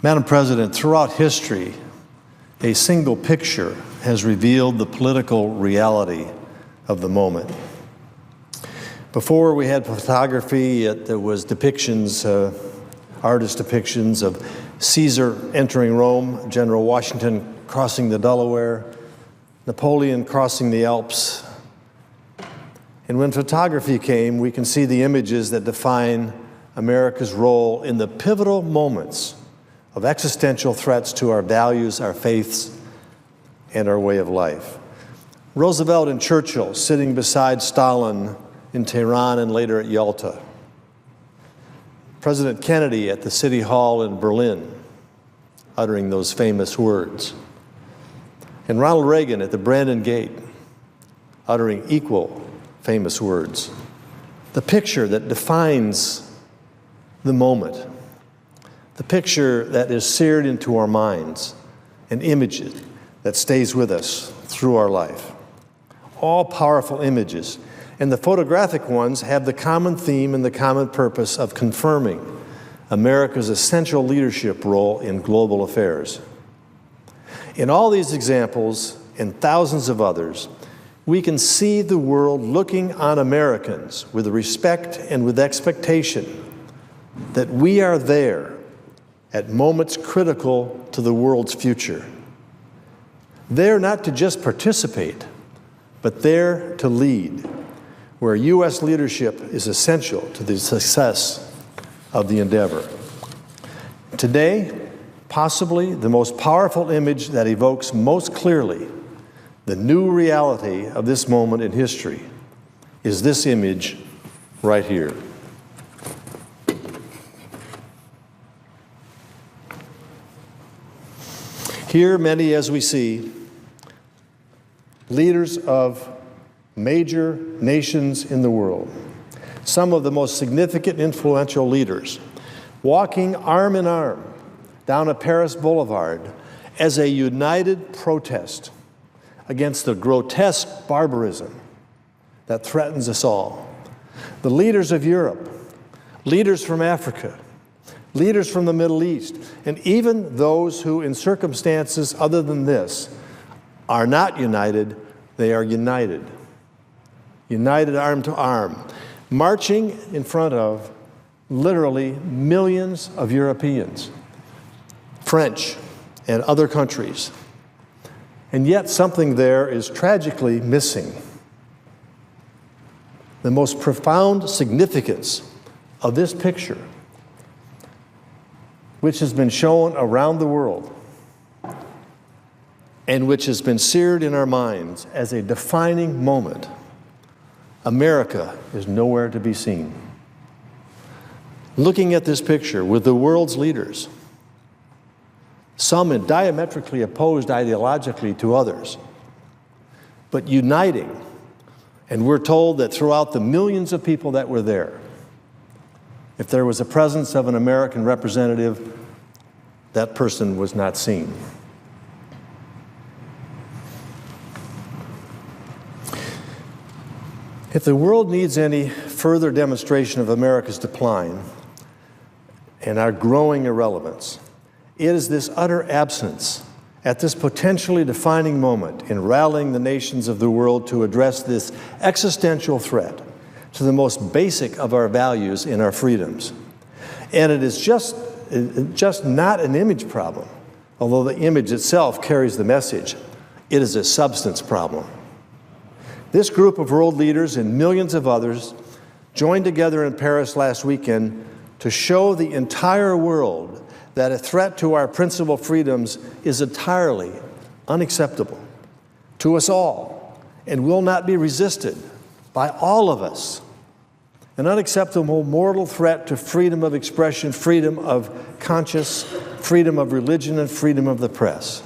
Madam President, throughout history, a single picture has revealed the political reality of the moment. Before we had photography, there was depictions, artist depictions of Caesar entering Rome, General Washington crossing the Delaware, Napoleon crossing the Alps. And when photography came, we can see the images that define America's role in the pivotal moments of existential threats to our values, our faiths, and our way of life. Roosevelt and Churchill sitting beside Stalin in Tehran and later at Yalta. President Kennedy at the City Hall in Berlin, uttering those famous words. And Ronald Reagan at the Brandon Gate, uttering equal famous words. The picture that defines the moment, the picture that is seared into our minds, an image that stays with us through our life. All powerful images, and the photographic ones have the common theme and the common purpose of confirming America's essential leadership role in global affairs. In all these examples and thousands of others, we can see the world looking on Americans with respect and with expectation that we are there at moments critical to the world's future. There not to just participate, but there to lead, where U.S. leadership is essential to the success of the endeavor. Today, possibly the most powerful image that evokes most clearly the new reality of this moment in history is this image right here. Here, many, as we see, leaders of major nations in the world, some of the most significant, influential leaders, walking arm in arm down a Paris boulevard as a united protest against the grotesque barbarism that threatens us all. The leaders of Europe, leaders from Africa, leaders from the Middle East, and even those who, in circumstances other than this, are not united, they are united. United arm to arm, marching in front of literally millions of Europeans, French, and other countries. And yet something there is tragically missing. The most profound significance of this picture, which has been shown around the world and which has been seared in our minds as a defining moment, America is nowhere to be seen. Looking at this picture with the world's leaders, some diametrically opposed ideologically to others, but uniting, and we're told that throughout the millions of people that were there, if there was a presence of an American representative, that person was not seen. If the world needs any further demonstration of America's decline and our growing irrelevance, it is this utter absence at this potentially defining moment in rallying the nations of the world to address this existential threat to the most basic of our values and our freedoms. And it is just not an image problem, although the image itself carries the message. It is a substance problem. This group of world leaders and millions of others joined together in Paris last weekend to show the entire world that a threat to our principal freedoms is entirely unacceptable to us all and will not be resisted by all of us. An unacceptable mortal threat to freedom of expression, freedom of conscience, freedom of religion, and freedom of the press.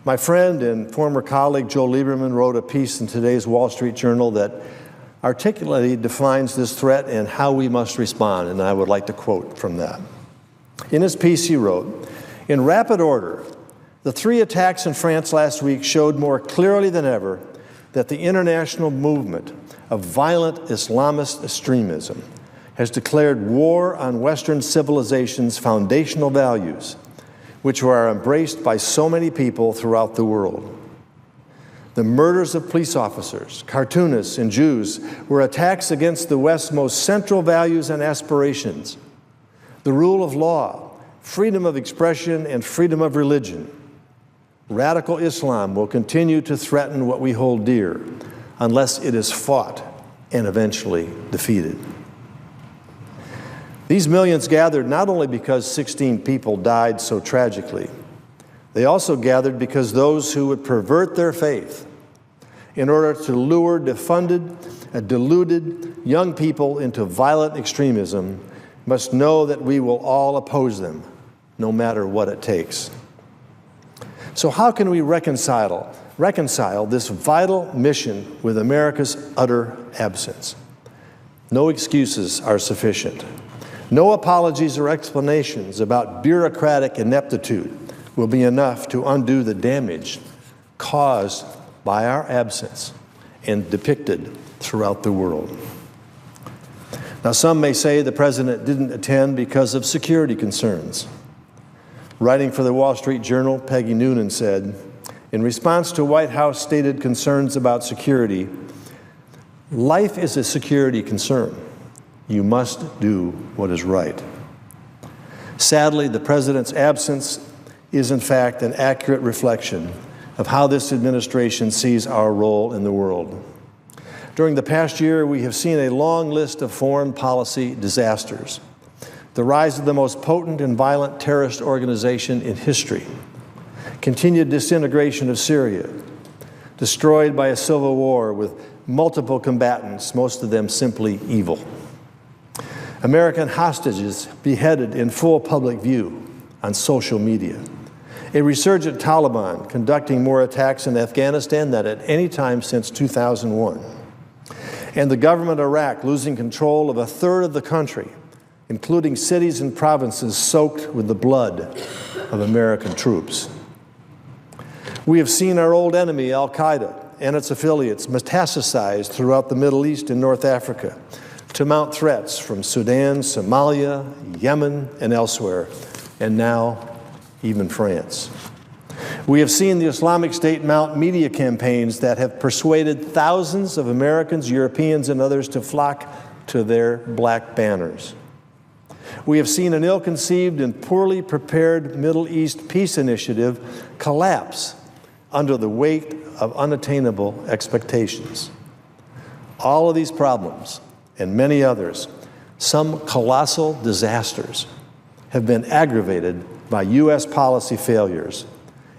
My friend and former colleague Joe Lieberman wrote a piece in today's Wall Street Journal that articulately defines this threat and how we must respond, and I would like to quote from that. In his piece, he wrote, "In rapid order, the 3 attacks in France last week showed more clearly than ever that the international movement of violent Islamist extremism has declared war on Western civilization's foundational values, which are embraced by so many people throughout the world. The murders of police officers, cartoonists, and Jews were attacks against the West's most central values and aspirations: the rule of law, freedom of expression, and freedom of religion. Radical Islam will continue to threaten what we hold dear unless it is fought and eventually defeated. These millions gathered not only because 16 people died so tragically, they also gathered because those who would pervert their faith in order to lure defunded and deluded young people into violent extremism must know that we will all oppose them, no matter what it takes. So how can we reconcile this vital mission with America's utter absence? No excuses are sufficient. No apologies or explanations about bureaucratic ineptitude will be enough to undo the damage caused by our absence and depicted throughout the world. Now, some may say the president didn't attend because of security concerns. Writing for the Wall Street Journal, Peggy Noonan said, in response to White House stated concerns about security, "Life is a security concern. You must do what is right." Sadly, the president's absence is in fact an accurate reflection of how this administration sees our role in the world. During the past year, we have seen a long list of foreign policy disasters: the rise of the most potent and violent terrorist organization in history, continued disintegration of Syria, destroyed by a civil war with multiple combatants, most of them simply evil, American hostages beheaded in full public view on social media, a resurgent Taliban conducting more attacks in Afghanistan than at any time since 2001, and the government of Iraq losing control of a third of the country, including cities and provinces soaked with the blood of American troops. We have seen our old enemy, Al-Qaeda, and its affiliates metastasize throughout the Middle East and North Africa to mount threats from Sudan, Somalia, Yemen, and elsewhere, and now even France. We have seen the Islamic State mount media campaigns that have persuaded thousands of Americans, Europeans, and others to flock to their black banners. We have seen an ill-conceived and poorly prepared Middle East peace initiative collapse under the weight of unattainable expectations. All of these problems, and many others, some colossal disasters, have been aggravated by U.S. policy failures,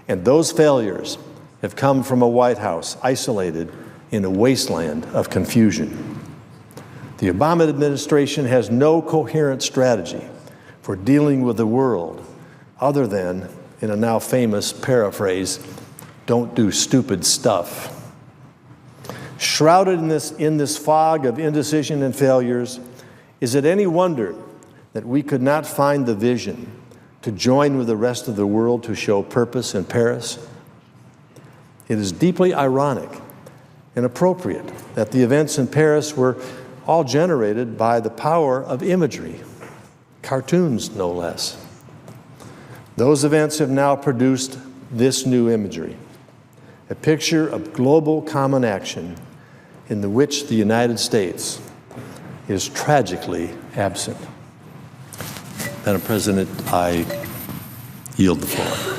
and those failures have come from a White House isolated in a wasteland of confusion. The Obama administration has no coherent strategy for dealing with the world other than, in a now famous paraphrase, "Don't do stupid stuff." Shrouded in this fog of indecision and failures, is it any wonder that we could not find the vision to join with the rest of the world to show purpose in Paris? It is deeply ironic and appropriate that the events in Paris were all generated by the power of imagery, cartoons no less. Those events have now produced this new imagery, a picture of global common action in which the United States is tragically absent. Madam President, I yield the floor.